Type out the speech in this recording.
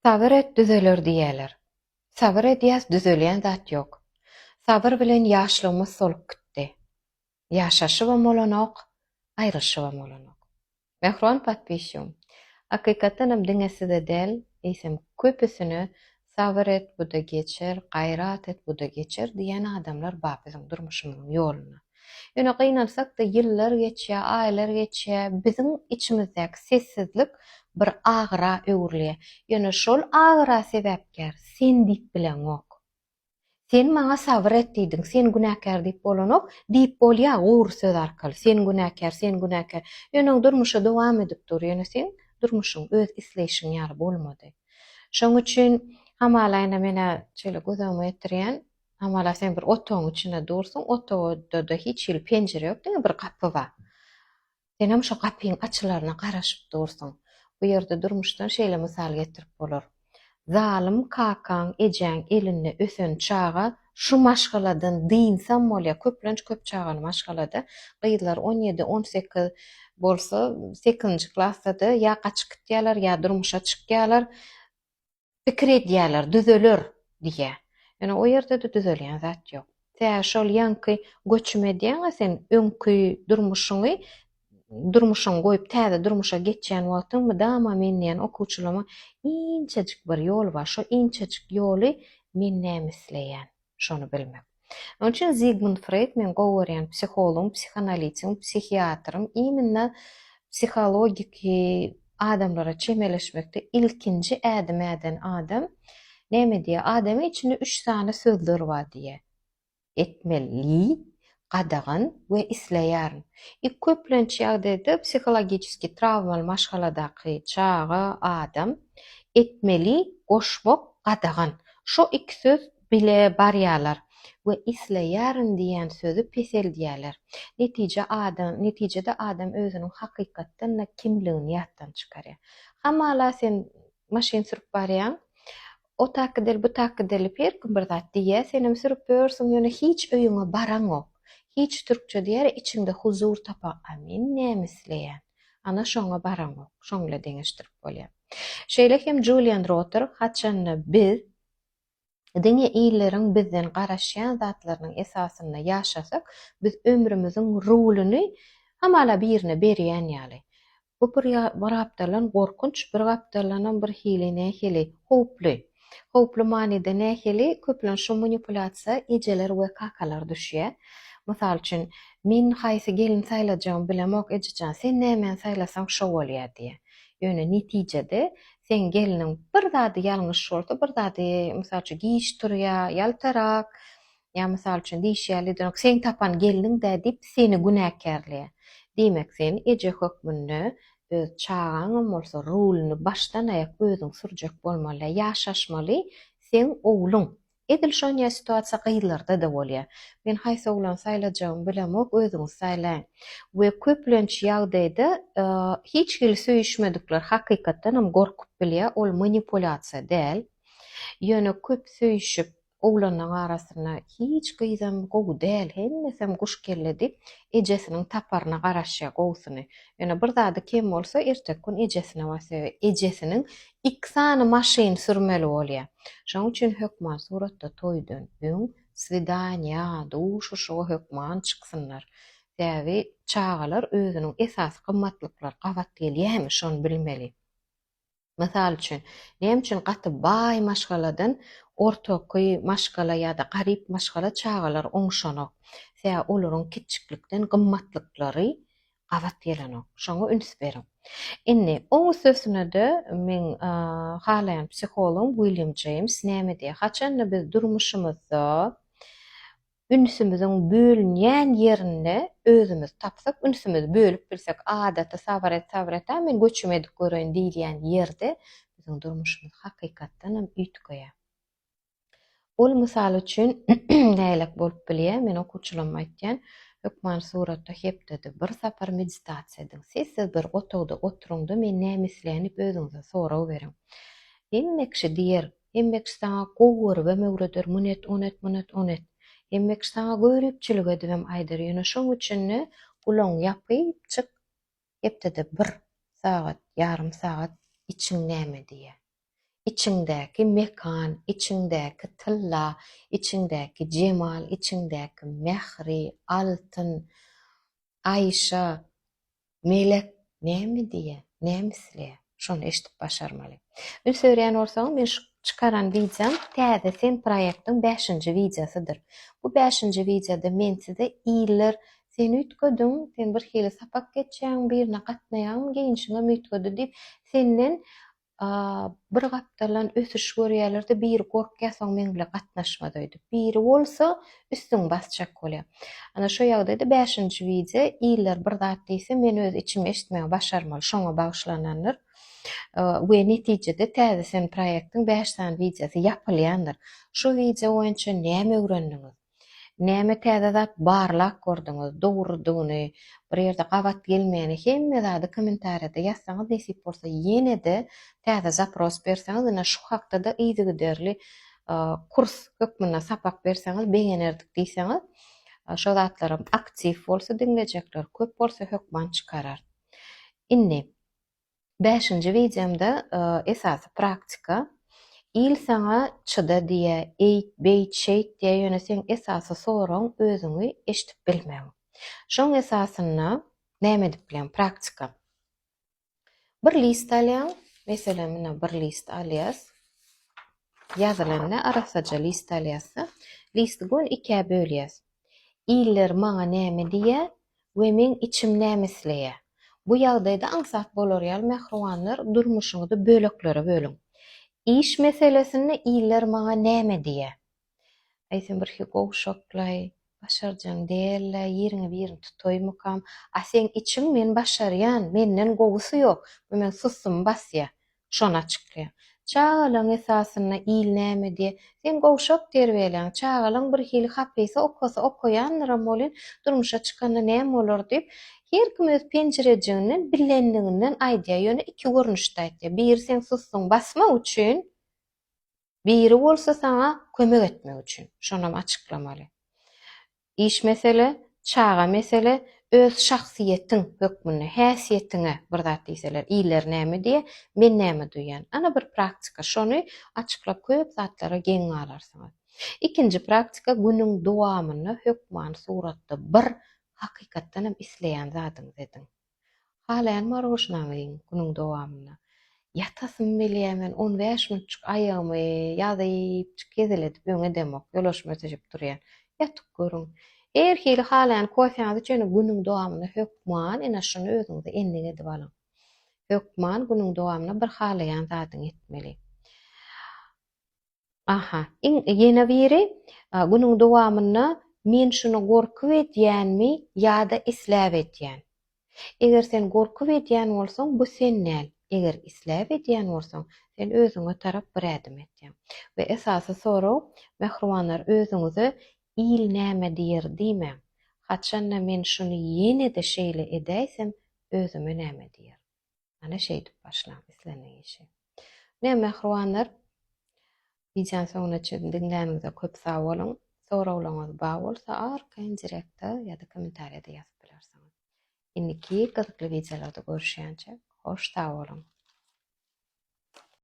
Sabır et düzelir diýerler. Sabır edýäs düzelýän zat ýok. Sabır bilen ýaşlygymyz solup gitdi. Ýaşaşy bolanok, aýryşy bolanok. Mehron patbeşim. Hakykatdanam diňeside del, eýsem köpüsini sabır et, bu da geçer, gaýrat et, bu da geçer diýen adamlar bar bizim durmuşymyzyň ýoluna. Ýöne gynalsak da ýyllar geçýär, aýlar geçýär, bizim içimizdäki sessizlik bir agyra öwürlýär. Ýöne şol agyra sebäpkär sen diýip bilen ok. Sen maňa sabır et diýdiň, sen günäkär diýip bolanok, diýip bolýar gowur söz arkaly. Sen günäkär, sen günäkär. Ýöne durmuşa dowam edip dur. Ýöne sen durmuşyň öz isleýişiň ýaly bolmady. Şoň üçin hamalaýna mene şeýle gözüme getirýän, hamala sen bir otoň içine dursun, otoda da hiç ýyl penjere ýok, diňe bir gapy bar. Sen hem şo gapyň açylaryna garaşyp dursun. Bu ýerde durmuşdan şeýle mysal getirip bolar. Zalim kakaň, ejeň elinde ösen çaga şu maşgaladan diýinsem bolýar. Köplenç köp çagany maşgalada. Gyzlar 17-18 bolsa 8-nji klassda ýa gaçyp gitýärler, ýa durmuşa çykýarlar. Pikir edýärler, düzelir diýe. Ýöne o ýerde de düzelýän zat ýok. Tä şol ýanky göçme diýen sen öňkü durmuşyň goýup täze durmuşa geçýän wagtyň dama menden okuwçylama inçejik bir ýol bar. Şo inçejik ýoly men nämisleýän, şonu bilmek. Onun için Sigmund Freud men gowurýan psihologum, psihanalitigim, psihiatrym, iňinne psihologiki adamlara çemeleşmekde ilkinji ädem adam näme diýe? Adamy içinde 3 sany sözler bar diýe. Etmeli, gadagan we isleýär. Köplenç ýagdaýda psihologiski travmaly maşgaladaky çaga adam etmeli, goşmak, gadagan. Şo iki söz bile barýarlar we isleýärin diýen sözü pesel diýerler. Netijede adam özüniň hakykatdan kimligini ýatdan çykarýar. Hamala sen maşyn sürüp barýan, o takydel bu takydel her gün bir zat diýär, senem sürüp börsiň ýöne hiç öýüňe baraň ok. Hiç türkçe diýär, içinde huzur tapa. Amin nämisleýän. Ana şoňa baraň ok. Şoňla deňeşdirip bolýar. Şeýle hem Julian Rotter haçanny biz diňe ýyllariň bizden garaşýan zatlarynyň esasyna ýaşasak, biz ömrümiziň rulyny hamala birine berýän ýaly. Bu bir hapdalan gorkunç, bir hapdalan bir hili nähili, howply manida nähili, köplen şu manipulasiýa ejeler we kakalar düşýär. Mysal üçin, men haýsy gelin saýlajagym bilemok ejejan, sen näme saýlasaň şo bolýar diýe. Ýöne netijede sen geliniň bir zady ýalňyş bolsa, bir zady mysal üçin giýiş turýar, ýaltarak, ýa mysal üçin diýişýärler, sen tapan geliniň de diýip seni günäkärleýär. Demek sen eje hökmünde öz çağaňyň bolsa rulyny başdan aýak özüň sürjek bolmaly, ýaşaşmaly, sen owluň. Edil şonýa situasiýa gyýlarda da bolýar. Men haýsy oglan saýlajagym bilemok, özüňiz saýlaýyn. We köplenç ýagdaýda hiç hil söýüşmedikler hakykatdan gorkup bilýär, ol manipulasiýa däl. Ýöne köp söýüşip oglanyň arasyna hiç gyzam gowy däl, hemmesem guş kelle dip ejesiniň taparyna garaşýar gowsuny. Ýöne bir zady kim bolsa ertek gün ejesine basýar. Ejesiniň iksany maşyn sürmeli bolýar. Şoň üçin hökman suratda toýdan öň swidaniýa, duşuşy hökman çyksynlar. Däwi çagalar özüniň esas gymmatlyklary gabat gelýärmi şonu bilmeli. Mysal üçin, näme üçin gaty bay maşgaladan ortaky maşgala ýa-da garyp maşgala çagalar oňşanok. Säa olaryň kiçiklikden gymmatlyklary gabat gelenok. Şoňa üns berin. Indi oň sözüne de men halaýan psiholog William James näme diýär? Haçandy biz durmuşymyzda ünsümüziň bölünýän ýerinde özümiz tapsak, ünsümüz bölüp bilsek, adaty sabr et, men göçüm edip göreýin diýilýän ýerde biziň durmuşymyz hakykatdan üýtgeýär. Ol mysal üçin nälik bolup bilýär? Men okuwçylama aýtýan, hökman suratda hepdede bir sapar meditasiýa ediň. Siz bir otogda oturuňda men nämisleýänip özüňize sorag beriň. Hemmekşi diýer, hemmekşi saňa gowur we möwredir, munet. Hemmekşi saňa göýrepçilik edibem aýdyr. Ýöne şoň üçin ulan ýapyp çyk, hepdede 1 sagat, ýarym sagat içiň näme diýe. içindäki mekan, içindäki tylla, içindäki jemal, içindäki mehri, altın, Ayşa, melek näme diýe, nämisle şonu eşitip başarmaly. Bir söýleýän bolsaň, men şu çykaran wideom täze sen proýektiň 5-nji wideosydyr. Bu 5-nji wideoda men size iller sen ütködüň, sen bir hili sapak geçýäň, birine gatnaýan, geýinşiňe mütködi diýip senden bir gapdalan ösüş görýärler-de biri gorkýarsaň men bilen gatnaşma diýip. Biri bolsa üstüň basjak bolýar. Ana şo ýagdaýda 5-nji video iller bir zat diýse men öz içime eşitmäge başarmaly, şoňa bagyşlanandyr. We netijede täze sen proýektiň 5 san videosy ýapylýandyr. Şo video boýunça näme öwrendiňiz? Näme täze zat barlak gördüňiz, dogrudygyny, bir ýerde gabat gelmegini hemme zady kommentariýada ýazsaňyz nesip bolsa ýene-de täze zapros berseňiz, ina şu hakda da ýygyderli kurs hökmüne sapak berseňiz, beýenerdik diýseňiz, şo zatlarym aktiv bolsa dinlejekler, köp bolsa hökman çykarar. Inni 5-nji videomda esasy praktika. İl sana çıda diye, eýt, beýt, şeýt diye ýöne sen esasy soraň özüňi eşitip bilmeň. Şoň esasyna näme dip bilen praktika. Bir list alýan, meselem mena bir list alýas. Ýazylanyna arasaja list alýasy. Listi gon 2-ä bölýäs. İller maňa näme diýe we men içim nämisleýe. Bu ýagdaýda aňsat bolar ýaly mehruwanlar durmuşyňyzy böleklere bölüň. İş meselesini iller maňa näme diýe. Aýsem bir gowşaklay, başarjan dälle, ýeriňi birini tutoýmukam. A sen içiň men başarýan, menden gowsy ýok. Men susum basýa. Şonu açyklaýan. Çağalaň esasyna il näme diýe. Sen gowşak terbiýeleň, çağalaň bir hili hapysy okaýandyram bolyn, durmuşa çykanda näme bolar diýip her kim öz pençerejiňden bilendiginden aýdýa ýöne 2 görnüşde aýtdy. Bir sen sussun basma üçin, biri bolsa sana kömek etmek üçin. Şonam açyklamaly. İş mesele, çağa mesele, öz şahsiýetiň hökmüne, häsiýetine bir zat diýseler, iller näme diýe, men näme duýýan. Ana bir praktika, şonu açyklap köp zatlara geň alarsyňyz. Ikinji praktika günüň dowamyny hökman suratda bir hakykatdan hem isleýän zadyň ediň. Halaýan margoşnaňyň günüň dowamyny. Yatasym bilýärmen 15 minutçuk aýagymy ýazyp geziledip öňe demok, ýolaşma ötejip durýan. Yatyp görüň. Her hili halaýan kofýaňyzy içene günüň dowamyny hökman ina şunu özüňize enlik edip alyň. Hökman günüň dowamyna bir halaýan zadyň etmeli. Aha, ýene biri günüň dowamyna men şunu gorkup edýänmi ýa-da isläp edýän. Eger sen gorkup edýän bolsaň, bu sen näl? Eger isläp edýän bolsaň, sen özüňe tarap bir ädim etýän. We esasy soraw, mehruwanlar özüňize il näme diýer diýmeň. Haçanna men şunu ýene-de şeýle edäýsem, özüme näme diýer. Ana şeýdip başlan isleneň işi. Ne mehruwanlar, videoň soňuna çykyp dinläniňize köp sag boluň. Sorawlaryňyz bar bolsa arkaň direktde ýa-da kommentariýada ýazyp bilersiňiz. Inniki gyzykly videolarda görüşýänçe hoş sag bolun.